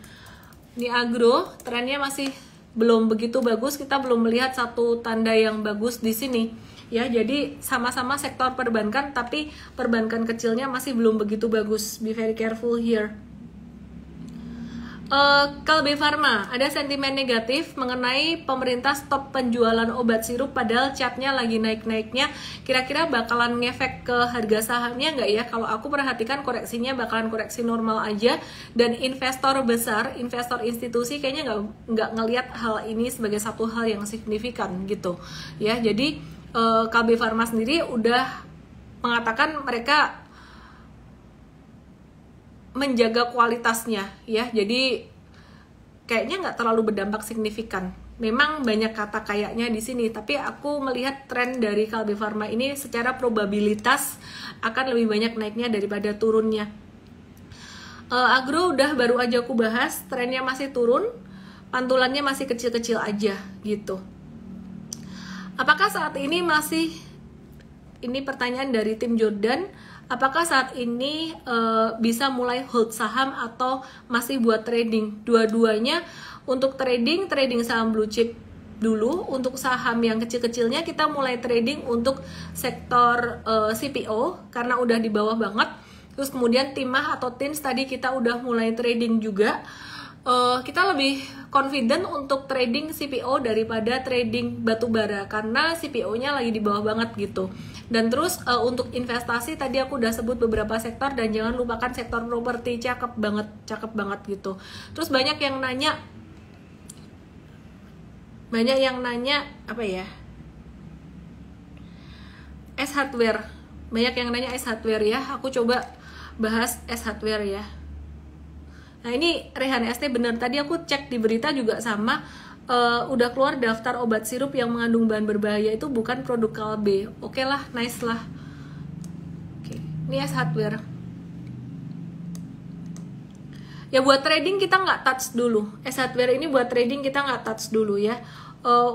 Di agro trennya masih belum begitu bagus, kita belum melihat satu tanda yang bagus di sini. Ya, jadi sama-sama sektor perbankan, tapi perbankan kecilnya masih belum begitu bagus. Be very careful here. Kalbe Pharma, ada sentimen negatif mengenai pemerintah stop penjualan obat sirup padahal chartnya lagi naik-naiknya. Kira-kira bakalan ngefek ke harga sahamnya nggak ya? Kalau aku perhatikan koreksinya bakalan koreksi normal aja, dan investor besar, investor institusi kayaknya nggak ngelihat hal ini sebagai satu hal yang signifikan gitu ya. Jadi Kalbe Pharma sendiri udah mengatakan mereka menjaga kualitasnya ya, jadi kayaknya nggak terlalu berdampak signifikan. Memang banyak kata kayaknya di sini, tapi aku melihat tren dari Kalbe Pharma ini secara probabilitas akan lebih banyak naiknya daripada turunnya. Agro udah baru aja aku bahas, trennya masih turun, pantulannya masih kecil-kecil aja gitu. Apakah saat ini ini pertanyaan dari tim Jordan, apakah saat ini bisa mulai hold saham atau masih buat trading? Dua-duanya. Untuk trading saham blue chip dulu. Untuk saham yang kecil-kecilnya kita mulai trading untuk sektor CPO karena udah di bawah banget. Terus kemudian timah atau tins tadi kita udah mulai trading juga. Kita lebih confident untuk trading CPO daripada trading batubara karena CPO-nya lagi di bawah banget gitu. Dan terus untuk investasi tadi aku udah sebut beberapa sektor, dan jangan lupakan sektor properti, cakep banget gitu. Terus banyak yang nanya apa ya? S Hardware. Banyak yang nanya S Hardware ya. Aku coba bahas S Hardware ya. Nah ini Rehan ST bener, tadi aku cek di berita juga sama, udah keluar daftar obat sirup yang mengandung bahan berbahaya, itu bukan produk Kalbe. Oke lah, nice lah. Oke, ini S Hardware. Ya buat trading kita nggak touch dulu. S Hardware ini buat trading kita nggak touch dulu ya.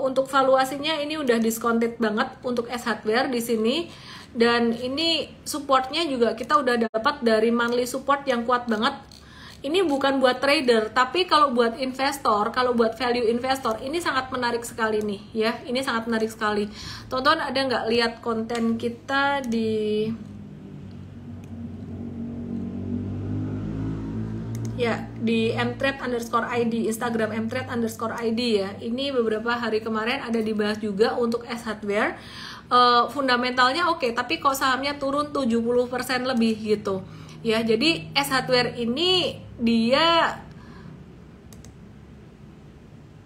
Untuk valuasinya ini udah discounted banget untuk S Hardware di sini. Dan ini supportnya juga kita udah dapat dari monthly support yang kuat banget. Ini bukan buat trader, tapi kalau buat investor, kalau buat value investor, ini sangat menarik sekali nih ya. Ini sangat menarik sekali. Tonton ada nggak lihat konten kita di mtrade_id, Instagram mtrade_id ya. Ini beberapa hari kemarin ada dibahas juga untuk S Hardware. Fundamentalnya oke, tapi kok sahamnya turun 70% lebih gitu. Ya, jadi S Hardware ini dia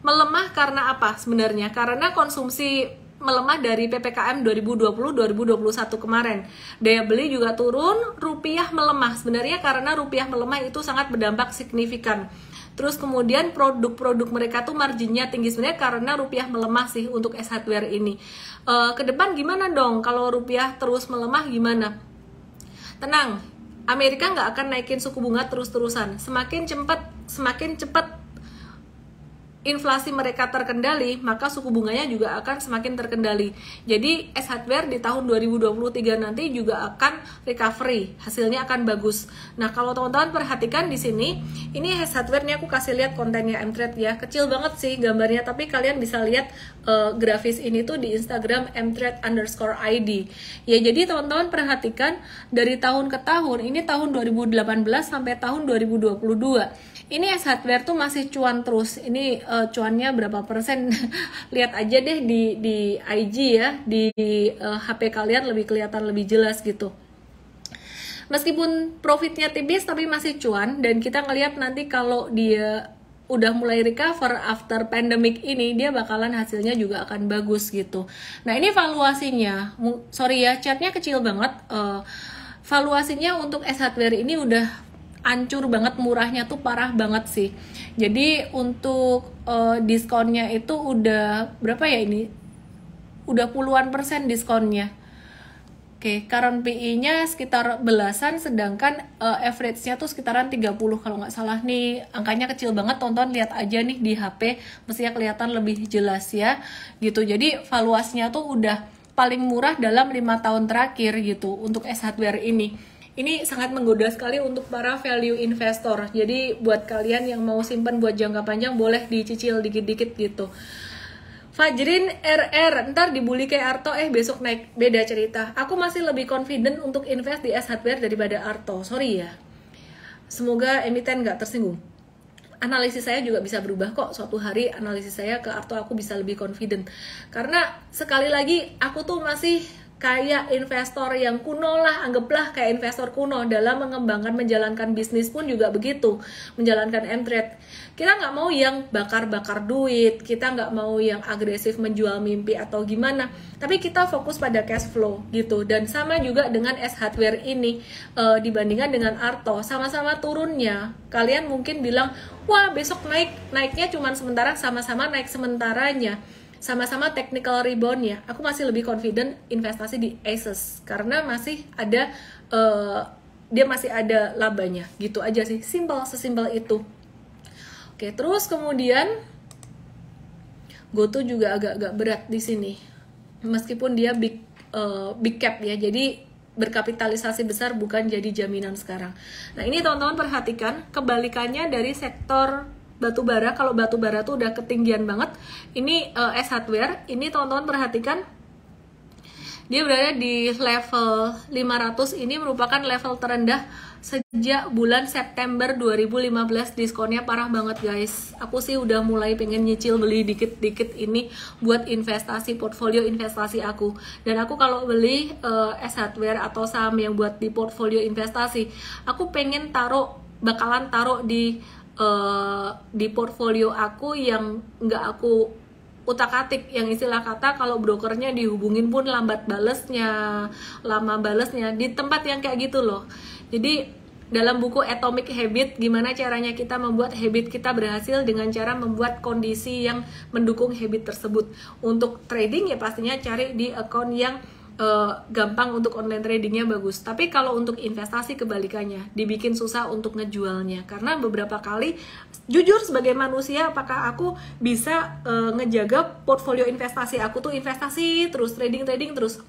melemah karena apa sebenarnya? Karena konsumsi melemah dari PPKM 2020-2021 kemarin. Daya beli juga turun, rupiah melemah. Sebenarnya karena rupiah melemah itu sangat berdampak signifikan. Terus kemudian produk-produk mereka tuh marginnya tinggi sebenarnya karena rupiah melemah sih untuk S Hardware ini. Kedepan gimana dong kalau rupiah terus melemah gimana? Tenang. Amerika nggak akan naikin suku bunga terus-terusan. Semakin cepat inflasi mereka terkendali, maka suku bunganya juga akan semakin terkendali. Jadi S Hardware di tahun 2023 nanti juga akan recovery, hasilnya akan bagus. Nah, kalau teman-teman perhatikan di sini, ini S Hardware nya aku kasih lihat kontennya mtrade ya, kecil banget sih gambarnya, tapi kalian bisa lihat grafis ini tuh di Instagram mtrade_id. Ya, jadi teman-teman perhatikan dari tahun ke tahun, ini tahun 2018 sampai tahun 2022. Ini S Hardware tuh masih cuan terus. Ini cuannya berapa persen. Lihat aja deh di IG ya, di HP kalian lebih kelihatan lebih jelas gitu. Meskipun profitnya tipis tapi masih cuan, dan kita ngelihat nanti kalau dia udah mulai recover after pandemic ini, dia bakalan hasilnya juga akan bagus gitu. Nah ini valuasinya, sorry ya chatnya kecil banget. Valuasinya untuk S Hardware ini udah hancur banget, murahnya tuh parah banget sih. Jadi untuk diskonnya itu udah berapa ya ini? Udah puluhan persen diskonnya. Oke, current PE-nya sekitar belasan, sedangkan average-nya tuh sekitaran 30 kalau nggak salah nih. Angkanya kecil banget, tonton lihat aja nih di HP, mestinya kelihatan lebih jelas ya, gitu. Jadi valuasinya tuh udah paling murah dalam 5 tahun terakhir gitu untuk S Hardware ini. Ini sangat menggoda sekali untuk para value investor. Jadi buat kalian yang mau simpan buat jangka panjang, boleh dicicil dikit-dikit gitu. Fajrin RR, ntar dibully kayak Arto, besok naik, beda cerita. Aku masih lebih confident untuk invest di S Hardware daripada Arto, sorry ya. Semoga emiten nggak tersinggung. Analisis saya juga bisa berubah kok, suatu hari analisis saya ke Arto aku bisa lebih confident. Karena sekali lagi, aku tuh masih kayak investor yang kuno lah, anggaplah kayak investor kuno dalam mengembangkan, menjalankan bisnis pun juga begitu, menjalankan M-Trade. Kita nggak mau yang bakar-bakar duit, kita nggak mau yang agresif menjual mimpi atau gimana, tapi kita fokus pada cash flow gitu. Dan sama juga dengan S Hardware ini, dibandingkan dengan Arto, sama-sama turunnya. Kalian mungkin bilang, wah besok naiknya cuman sementara, sama-sama naik sementaranya, sama-sama technical rebound ya. Aku masih lebih confident investasi di ASUS karena masih ada dia masih ada labanya gitu aja sih, sesimpel itu. Oke, terus kemudian GoTo juga agak-agak berat di sini, meskipun dia big cap ya, jadi berkapitalisasi besar bukan jadi jaminan sekarang. Nah ini teman-teman perhatikan kebalikannya dari sektor batubara. Kalau batubara tuh udah ketinggian banget, ini S Hardware ini teman-teman perhatikan dia berada di level 500. Ini merupakan level terendah sejak bulan September 2015. Diskonnya parah banget guys. Aku sih udah mulai pengen nyicil beli dikit-dikit ini buat investasi, portfolio investasi aku. Dan aku kalau beli S Hardware atau saham yang buat di portfolio investasi, aku pengen bakalan taruh di portfolio aku yang nggak aku utak-atik, yang istilah kata kalau brokernya dihubungin pun lambat balesnya, lama balesnya, di tempat yang kayak gitu loh. Jadi dalam buku Atomic Habit, gimana caranya kita membuat habit kita berhasil dengan cara membuat kondisi yang mendukung habit tersebut. Untuk trading ya pastinya cari di account yang gampang, untuk online tradingnya bagus. Tapi kalau untuk investasi kebalikannya, dibikin susah untuk ngejualnya. Karena beberapa kali, jujur sebagai manusia, apakah aku bisa ngejaga portfolio investasi aku tuh investasi terus, trading terus.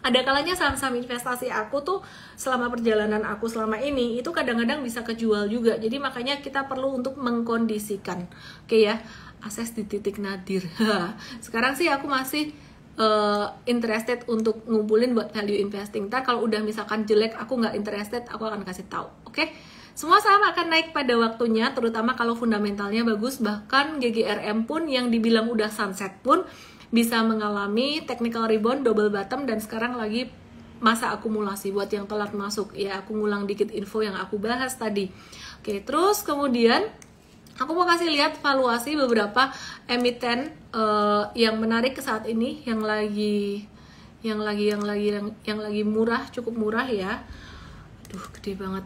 Ada kalanya saham-saham investasi aku tuh selama perjalanan aku selama ini itu kadang-kadang bisa kejual juga. Jadi makanya kita perlu untuk mengkondisikan. Oke ya, akses di titik nadir. Sekarang sih aku masih interested untuk ngumpulin buat value investing. Ntar kalau udah misalkan jelek, aku nggak interested, aku akan kasih tahu. Oke? Semua saham akan naik pada waktunya, terutama kalau fundamentalnya bagus. Bahkan GGRM pun yang dibilang udah sunset pun bisa mengalami technical rebound, double bottom, dan sekarang lagi masa akumulasi. Buat yang telat masuk, ya aku ngulang dikit info yang aku bahas tadi. Oke, terus kemudian aku mau kasih lihat valuasi beberapa emiten yang menarik ke saat ini, yang lagi murah, cukup murah ya. Aduh, gede banget.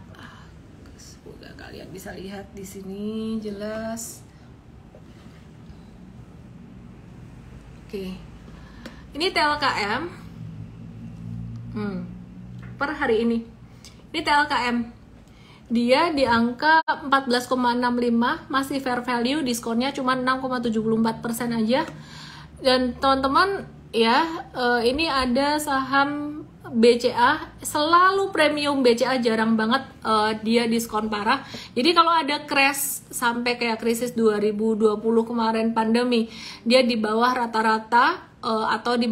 Semoga kalian bisa lihat di sini jelas. Oke. Ini TLKM. Per hari ini. Ini TLKM. Dia di angka 14,65, masih fair value, diskonnya cuma 6,74% aja. Dan teman-teman ya, ini ada saham BCA, selalu premium BCA, jarang banget dia diskon parah. Jadi kalau ada crash sampai kayak krisis 2020 kemarin pandemi, dia di bawah rata-rata atau di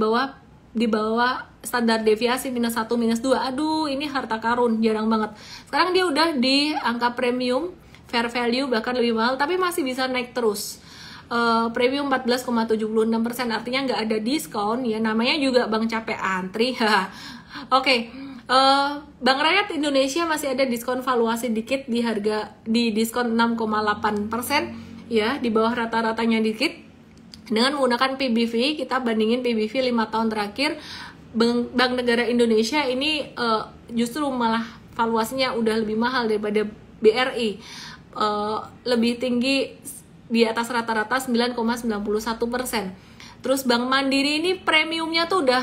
bawah standar deviasi -1, -2. Aduh, ini harta karun, jarang banget. Sekarang dia udah di angka premium, fair value, bahkan lebih mahal, tapi masih bisa naik terus. premium 14,76%, artinya nggak ada diskon ya, namanya juga bank capek antri. Oke, Bank Rakyat Indonesia masih ada diskon valuasi dikit di diskon 6,8% ya, di bawah rata-ratanya dikit. Dengan menggunakan PBV, kita bandingin PBV 5 tahun terakhir, Bank Negara Indonesia ini justru malah valuasinya udah lebih mahal daripada BRI, lebih tinggi di atas rata-rata 9,91%. Terus Bank Mandiri ini premiumnya tuh udah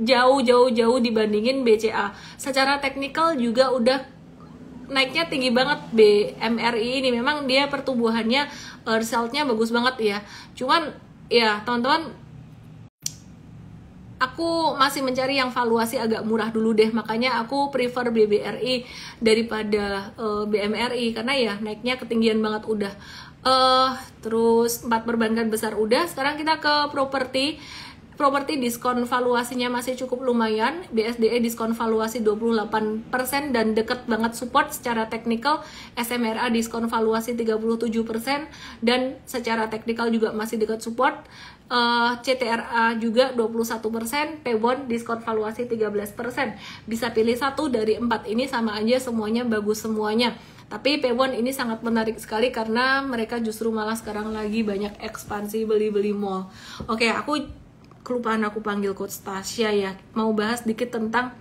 jauh dibandingin BCA. Secara teknikal juga udah naiknya tinggi banget. BMRI ini memang dia pertumbuhannya, resultnya bagus banget ya. Cuman ya teman-teman, aku masih mencari yang valuasi agak murah dulu deh, makanya aku prefer BBRI daripada BMRI, karena ya naiknya ketinggian banget udah. Terus 4 perbankan besar udah. Sekarang kita ke properti diskon valuasinya masih cukup lumayan. BSDE diskon valuasi 28% dan deket banget support secara teknikal. SMRA diskon valuasi 37% dan secara teknikal juga masih dekat support. CTRA juga 21%, Pebon diskon valuasi 13%. Bisa pilih satu dari 4 ini, sama aja semuanya bagus semuanya. Tapi Pebon ini sangat menarik sekali karena mereka justru malah sekarang lagi banyak ekspansi beli-beli mall. Oke, aku kelupaan aku panggil Coach Tasya ya. Mau bahas dikit tentang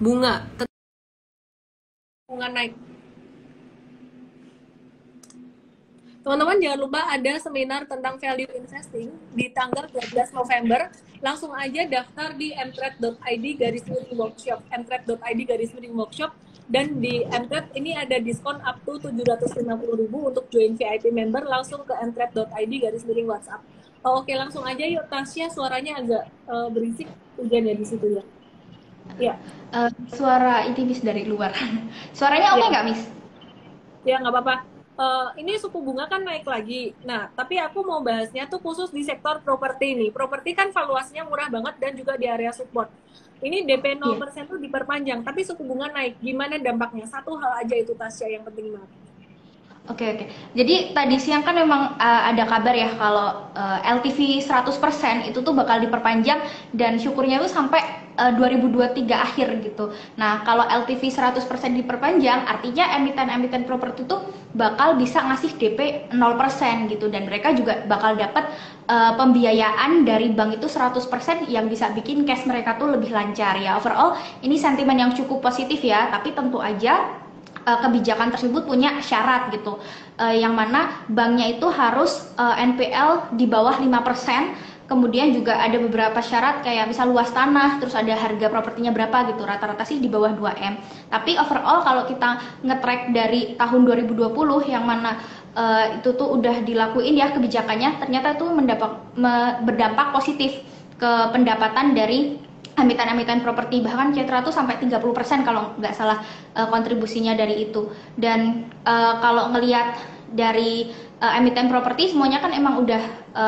bunga. Bunga naik. Teman-teman jangan lupa ada seminar tentang value investing di tanggal 12 November. Langsung aja daftar di mtrade.id/workshop. mtrade.id/workshop. Dan di mtrade ini ada diskon up to 750.000 untuk join VIP member. Langsung ke mtrade.id/WhatsApp. Oke, langsung aja yuk Tasya, suaranya agak berisik, hujan ya di situ ya. Ya. Suara ini Miss dari luar. Suaranya oke nggak Miss? Ya nggak apa-apa. Ini suku bunga kan naik lagi. Nah, tapi aku mau bahasnya tuh khusus di sektor properti nih. Properti kan valuasinya murah banget dan juga di area support. Ini DP 0% tuh diperpanjang, tapi suku bunga naik. Gimana dampaknya? Satu hal aja itu Tasya yang penting banget. Oke. Jadi tadi siang kan memang ada kabar ya kalau LTV 100% itu tuh bakal diperpanjang dan syukurnya tuh sampai 2023 akhir gitu. Nah, kalau LTV 100% diperpanjang, artinya emiten-emiten properti tuh bakal bisa ngasih DP 0% gitu, dan mereka juga bakal dapat pembiayaan dari bank itu 100% yang bisa bikin cash mereka tuh lebih lancar ya. Overall, ini sentimen yang cukup positif ya, tapi tentu aja kebijakan tersebut punya syarat gitu, yang mana banknya itu harus NPL di bawah 5%, kemudian juga ada beberapa syarat kayak misal luas tanah, terus ada harga propertinya berapa gitu, rata-rata sih di bawah 2M. Tapi overall kalau kita nge-track dari tahun 2020 yang mana itu tuh udah dilakuin ya kebijakannya, ternyata tuh berdampak positif ke pendapatan dari emiten-emiten properti, bahkan Citra tuh sampai 30% kalau nggak salah kontribusinya dari itu. Dan kalau ngelihat dari emiten properti semuanya kan emang udah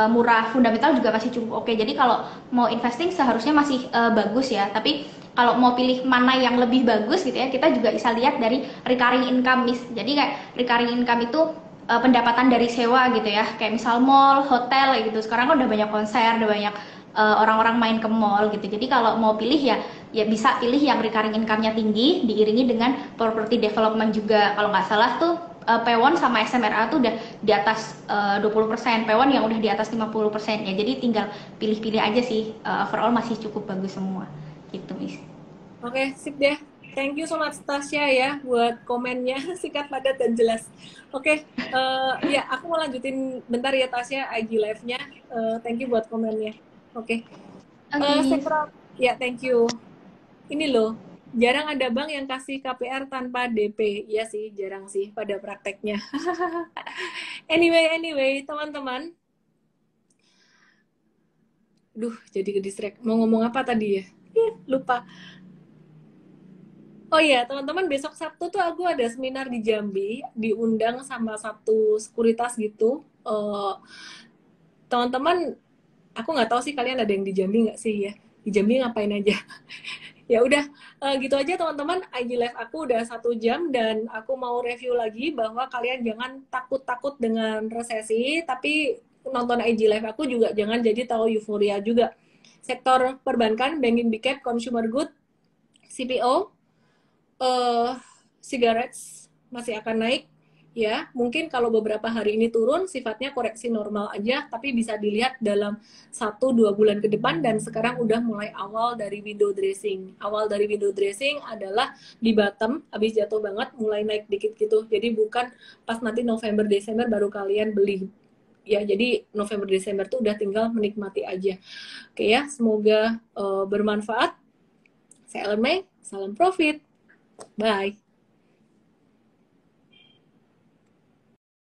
murah, fundamental juga masih cukup oke. Jadi kalau mau investing seharusnya masih bagus ya. Tapi kalau mau pilih mana yang lebih bagus gitu ya, kita juga bisa lihat dari recurring income. Jadi kayak recurring income itu pendapatan dari sewa gitu ya, kayak misal mall, hotel gitu. Sekarang kan udah banyak konser, udah banyak orang-orang main ke mall gitu. Jadi kalau mau pilih ya bisa pilih yang recurring income-nya tinggi diiringi dengan property development juga. Kalau nggak salah tuh Pewon sama SMRA tuh udah di atas 20%, Pewon yang udah di atas 50% ya. Jadi tinggal pilih-pilih aja sih. Overall masih cukup bagus semua gitu, Miss. Oke, sip deh. Thank you so much Tasya ya buat komennya singkat, padat, dan jelas. Oke, ya aku mau lanjutin bentar ya Tasya IG live-nya. Thank you buat komennya. Oke. Ya, thank you. Ini loh, jarang ada bank yang kasih KPR tanpa DP. Iya sih, jarang sih pada prakteknya. Anyway, teman-teman. Duh, jadi ke distract. Mau ngomong apa tadi ya? Lupa. Oh iya, teman-teman, besok Sabtu tuh aku ada seminar di Jambi, diundang sama satu sekuritas gitu. Teman-teman, aku nggak tahu sih kalian ada yang di Jambi nggak sih ya? Di Jambi ngapain aja? Ya udah, gitu aja teman-teman. IG live aku udah 1 jam dan aku mau review lagi bahwa kalian jangan takut-takut dengan resesi, tapi nonton IG live aku juga jangan jadi tahu euforia juga. Sektor perbankan, banking, big cap, consumer good, CPO, cigarettes masih akan naik. Ya, mungkin kalau beberapa hari ini turun, sifatnya koreksi normal aja, tapi bisa dilihat dalam 1-2 bulan ke depan, dan sekarang udah mulai awal dari window dressing. Awal dari window dressing adalah di bottom, habis jatuh banget, mulai naik dikit gitu. Jadi bukan pas nanti November, Desember baru kalian beli. Ya, jadi November, Desember tuh udah tinggal menikmati aja. Oke ya, semoga bermanfaat. Saya Ellen May, salam profit. Bye.